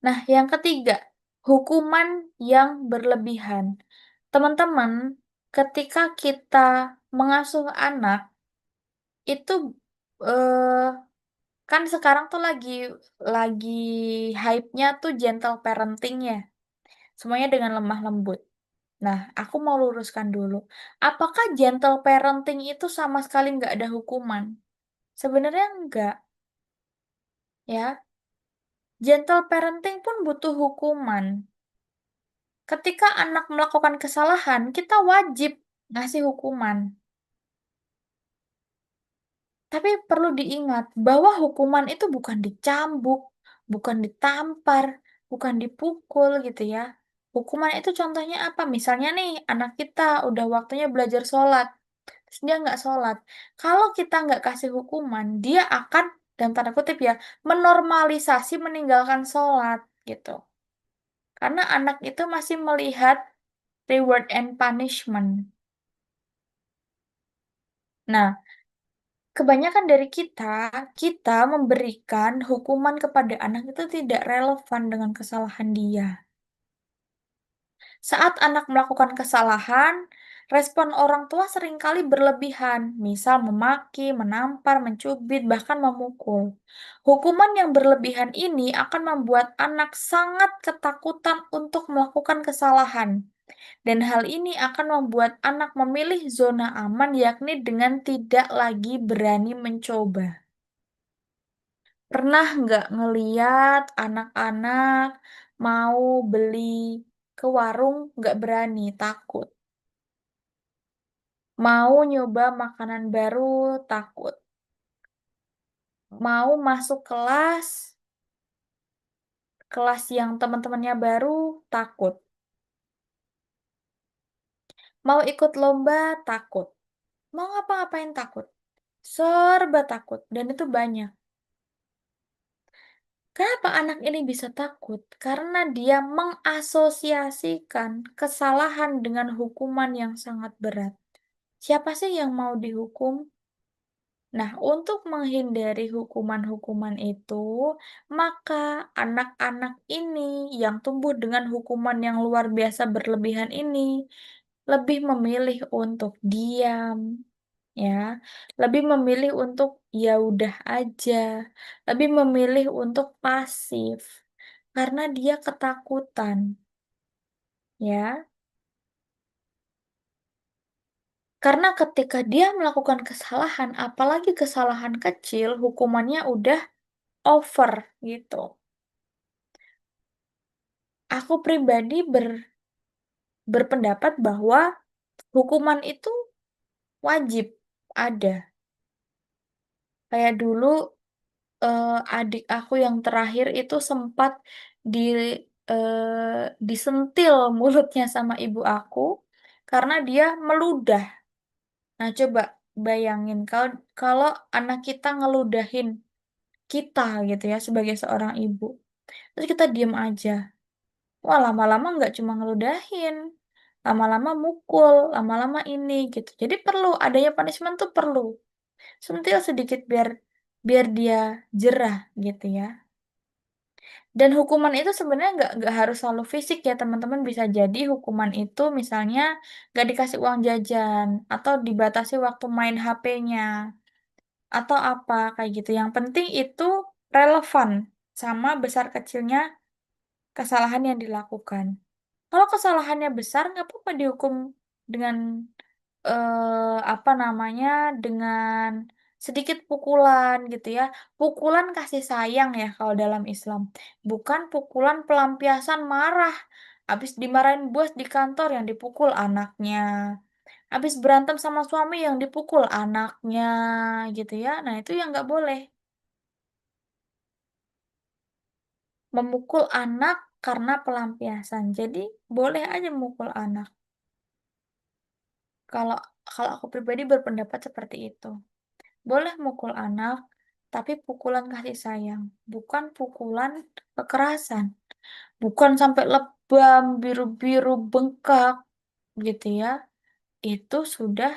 Nah, yang ketiga, hukuman yang berlebihan. Teman-teman, ketika kita mengasuh anak, itu eh, kan sekarang tuh lagi hype-nya tuh gentle parenting ya. Semuanya dengan lemah lembut. Nah, aku mau luruskan dulu. Apakah gentle parenting itu sama sekali nggak ada hukuman? Sebenarnya enggak, ya. Gentle parenting pun butuh hukuman. Ketika anak melakukan kesalahan, kita wajib ngasih hukuman. Tapi perlu diingat bahwa hukuman itu bukan dicambuk, bukan ditampar, bukan dipukul gitu ya. Hukuman itu contohnya apa? Misalnya nih, anak kita udah waktunya belajar sholat, terus dia nggak sholat. Kalau kita nggak kasih hukuman, dia akan, dalam tanda kutip ya, menormalisasi meninggalkan sholat gitu. Karena anak itu masih melihat reward and punishment. Nah, kebanyakan dari kita memberikan hukuman kepada anak itu tidak relevan dengan kesalahan dia. Saat anak melakukan kesalahan, respon orang tua seringkali berlebihan, misal memaki, menampar, mencubit, bahkan memukul. Hukuman yang berlebihan ini akan membuat anak sangat ketakutan untuk melakukan kesalahan. Dan hal ini akan membuat anak memilih zona aman, yakni dengan tidak lagi berani mencoba. Pernah nggak ngeliat anak-anak mau beli ke warung nggak berani, takut. Mau nyoba makanan baru, takut. Mau masuk kelas yang teman-temannya baru, takut. Mau ikut lomba, takut. Mau ngapa-ngapain takut. Serba takut, dan itu banyak. Kenapa anak ini bisa takut? Karena dia mengasosiasikan kesalahan dengan hukuman yang sangat berat. Siapa sih yang mau dihukum? Nah, untuk menghindari hukuman-hukuman itu, maka anak-anak ini yang tumbuh dengan hukuman yang luar biasa berlebihan ini lebih memilih untuk diam, ya, lebih memilih untuk ya udah aja, lebih memilih untuk pasif karena dia ketakutan, ya. Karena ketika dia melakukan kesalahan, apalagi kesalahan kecil, hukumannya udah over gitu. Aku pribadi berpendapat bahwa hukuman itu wajib ada. Kayak dulu adik aku yang terakhir itu sempat di disentil mulutnya sama ibu aku karena dia meludah. Nah, coba bayangin kalau kalau anak kita ngeludahin kita gitu ya sebagai seorang ibu. Terus kita diem aja. Wah, lama-lama nggak cuma ngeludahin, lama-lama mukul, lama-lama ini gitu. Jadi perlu adanya punishment tuh perlu. Sentil sedikit biar biar dia jerah gitu ya. Dan hukuman itu sebenarnya nggak harus selalu fisik ya teman-teman. Bisa jadi hukuman itu misalnya nggak dikasih uang jajan atau dibatasi waktu main HP-nya atau apa kayak gitu. Yang penting itu relevan sama besar kecilnya kesalahan yang dilakukan. Kalau kesalahannya besar, nggak apa-apa dihukum dengan apa namanya, dengan sedikit pukulan gitu ya. Pukulan kasih sayang ya kalau dalam Islam. Bukan pukulan pelampiasan marah. Habis dimarahin bos di kantor yang dipukul anaknya. Habis berantem sama suami yang dipukul anaknya gitu ya. Nah, itu yang nggak boleh. Memukul anak karena pelampiasan. Jadi boleh aja memukul anak. Kalau kalau aku pribadi berpendapat seperti itu. Boleh mukul anak, tapi pukulan kasih sayang, bukan pukulan kekerasan. Bukan sampai lebam, biru-biru, bengkak, gitu ya. Itu sudah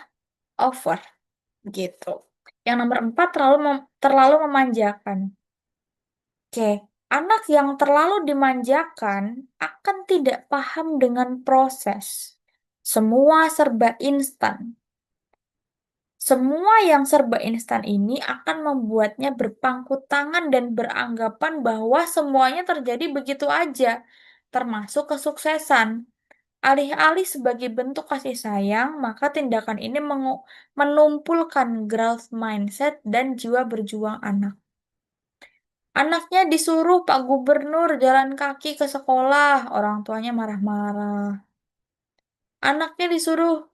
over, gitu. Yang nomor 4 terlalu memanjakan. Oke. Anak yang terlalu dimanjakan akan tidak paham dengan proses. Semua serba instan. Semua yang serba instan ini akan membuatnya berpangku tangan dan beranggapan bahwa semuanya terjadi begitu aja, termasuk kesuksesan. Alih-alih sebagai bentuk kasih sayang, maka tindakan ini menumpulkan growth mindset dan jiwa berjuang anak. Anaknya disuruh Pak Gubernur jalan kaki ke sekolah, orang tuanya marah-marah. Anaknya disuruh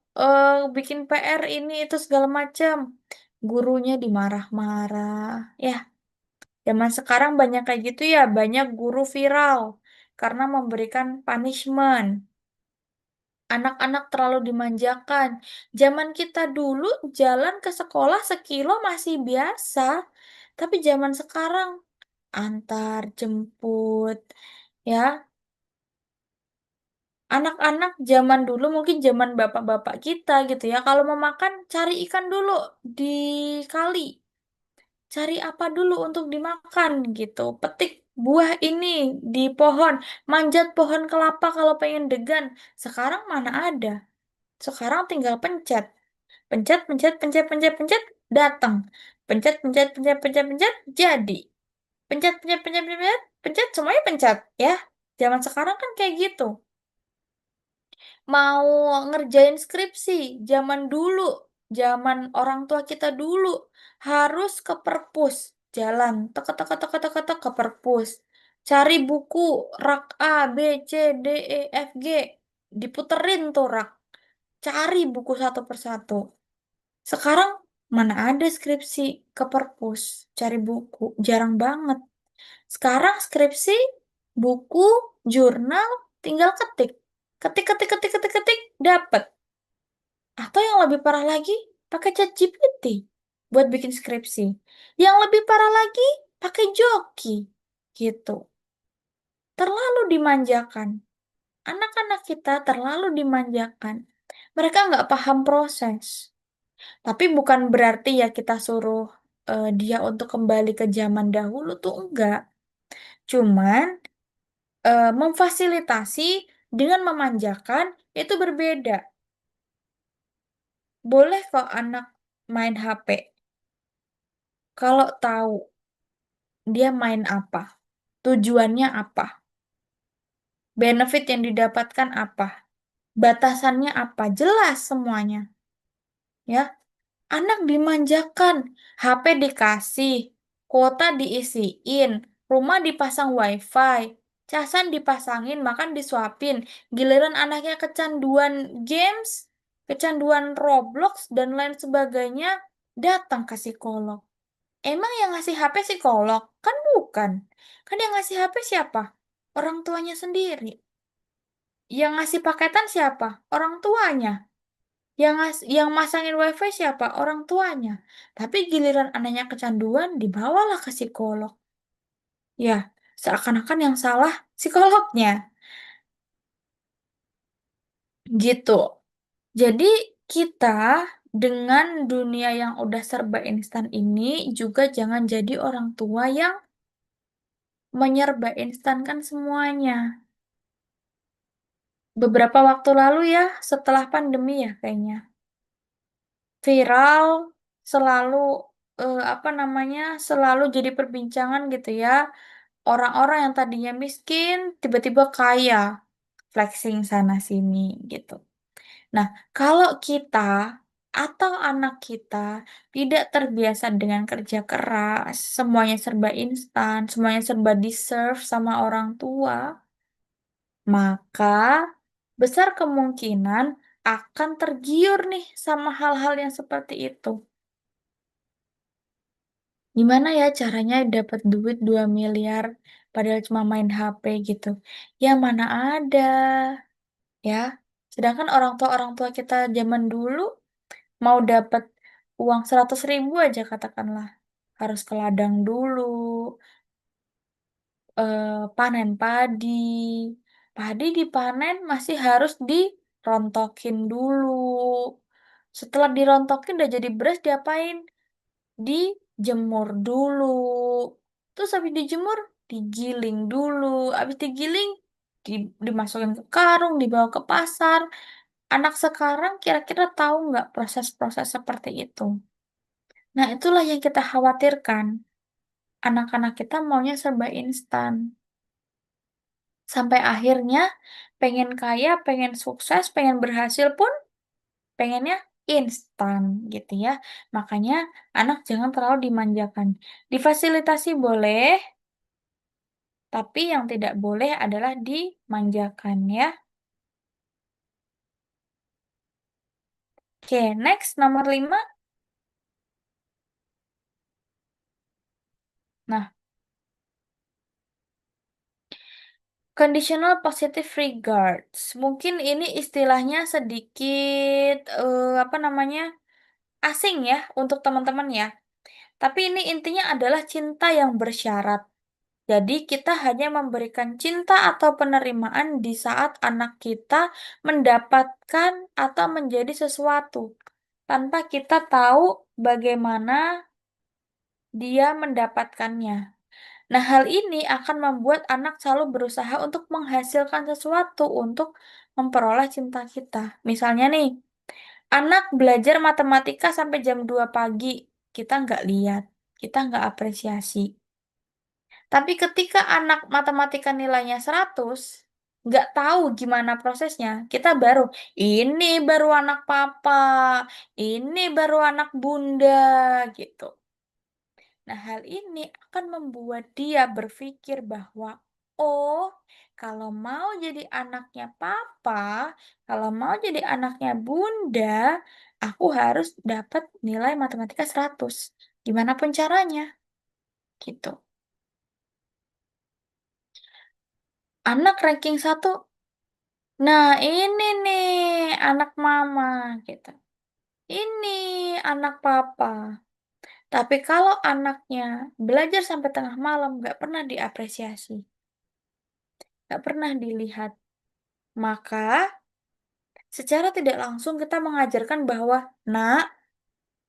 bikin PR ini itu segala macam, gurunya dimarah-marah. Ya, zaman sekarang banyak kayak gitu ya, banyak guru viral karena memberikan punishment. Anak-anak terlalu dimanjakan. Zaman kita dulu jalan ke sekolah sekilo masih biasa, tapi zaman sekarang antar jemput, ya. Anak-anak zaman dulu mungkin zaman bapak-bapak kita gitu ya, kalau mau makan cari ikan dulu di kali, cari apa dulu untuk dimakan gitu. Petik buah ini di pohon, manjat pohon kelapa kalau pengen degan. Sekarang mana ada? Sekarang tinggal pencet. Pencet, pencet, pencet, pencet, pencet, datang. Pencet, pencet, pencet, pencet, pencet, jadi. Pencet, pencet, pencet, pencet, pencet, pencet, semuanya pencet, ya. Zaman sekarang kan kayak gitu. Mau ngerjain skripsi, zaman dulu, zaman orang tua kita dulu, harus ke perpus, jalan, tek, tek, tek, tek, tek, tek, ke perpus. Cari buku, rak A, B, C, D, E, F, G. Diputerin tuh rak. Cari buku satu persatu. Sekarang mana ada skripsi ke perpus, cari buku, jarang banget. Sekarang skripsi, buku, jurnal, tinggal ketik. Ketik, ketik, ketik, ketik, ketik, dapet. Atau yang lebih parah lagi, pakai ChatGPT buat bikin skripsi. Yang lebih parah lagi, pakai Joki. Gitu. Terlalu dimanjakan. Anak-anak kita terlalu dimanjakan. Mereka nggak paham proses. Tapi bukan berarti ya kita suruh dia untuk kembali ke zaman dahulu tuh enggak. Cuman memfasilitasi dengan memanjakan itu berbeda. Boleh kok anak main HP kalau tahu dia main apa, tujuannya apa, benefit yang didapatkan apa, batasannya apa, jelas semuanya. Ya, anak dimanjakan, HP dikasih, kuota diisiin, rumah dipasang wifi, casan dipasangin, makan disuapin. Giliran anaknya kecanduan games, kecanduan Roblox, dan lain sebagainya, datang ke psikolog. Emang yang ngasih HP psikolog? Kan bukan. Kan yang ngasih HP siapa? Orang tuanya sendiri. Yang ngasih paketan siapa? Orang tuanya. Yang masangin wifi siapa? Orang tuanya. Tapi giliran anaknya kecanduan, dibawalah ke psikolog. Ya, seakan-akan yang salah psikolognya. Gitu. Jadi kita dengan dunia yang udah serba instan ini juga jangan jadi orang tua yang menyerba instankan semuanya. Beberapa waktu lalu ya, setelah pandemi ya kayaknya, viral selalu apa namanya, selalu jadi perbincangan gitu ya. Orang-orang yang tadinya miskin tiba-tiba kaya, flexing sana sini gitu. Nah, kalau kita atau anak kita tidak terbiasa dengan kerja keras, semuanya serba instan, semuanya serba deserve sama orang tua, maka besar kemungkinan akan tergiur nih sama hal-hal yang seperti itu. Gimana ya caranya dapat duit 2 miliar padahal cuma main HP gitu? Ya mana ada, ya. Sedangkan orang tua kita zaman dulu mau dapat uang 100.000 aja katakanlah. Harus ke ladang dulu, panen padi. Padi dipanen masih harus dirontokin dulu. Setelah dirontokin udah jadi beras diapain? Dijemur dulu. Terus habis dijemur digiling dulu, habis digiling dimasukin ke karung, dibawa ke pasar. Anak sekarang kira-kira tahu nggak proses-proses seperti itu? Nah, itulah yang kita khawatirkan. Anak-anak kita maunya serba instan. Sampai akhirnya pengen kaya, pengen sukses, pengen berhasil pun pengennya instan gitu ya. Makanya anak jangan terlalu dimanjakan. Difasilitasi boleh, tapi yang tidak boleh adalah dimanjakan ya. Oke, next nomor 5. Nah, conditional positive regards. Mungkin ini istilahnya sedikit apa namanya? Asing ya untuk teman-teman ya. Tapi ini intinya adalah cinta yang bersyarat. Jadi kita hanya memberikan cinta atau penerimaan di saat anak kita mendapatkan atau menjadi sesuatu tanpa kita tahu bagaimana dia mendapatkannya. Nah, hal ini akan membuat anak selalu berusaha untuk menghasilkan sesuatu untuk memperoleh cinta kita. Misalnya nih, anak belajar matematika sampai jam 2 pagi, kita nggak lihat, kita nggak apresiasi. Tapi ketika anak matematika nilainya 100, nggak tahu gimana prosesnya, kita ini baru anak papa, ini baru anak bunda, gitu. Nah, hal ini akan membuat dia berpikir bahwa, oh, kalau mau jadi anaknya papa, kalau mau jadi anaknya bunda, aku harus dapat nilai matematika 100. Gimana pun caranya, gitu. Anak ranking 1, nah ini nih anak mama, gitu. Ini anak papa. Tapi kalau anaknya belajar sampai tengah malam, nggak pernah diapresiasi, nggak pernah dilihat, maka secara tidak langsung kita mengajarkan bahwa, nak,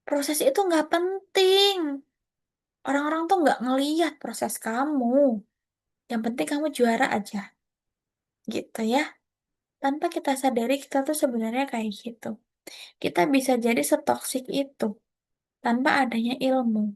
proses itu nggak penting. Orang-orang tuh nggak ngeliat proses kamu. Yang penting kamu juara aja. Gitu ya. Tanpa kita sadari kita tuh sebenarnya kayak gitu. Kita bisa jadi setoksik itu tanpa adanya ilmu.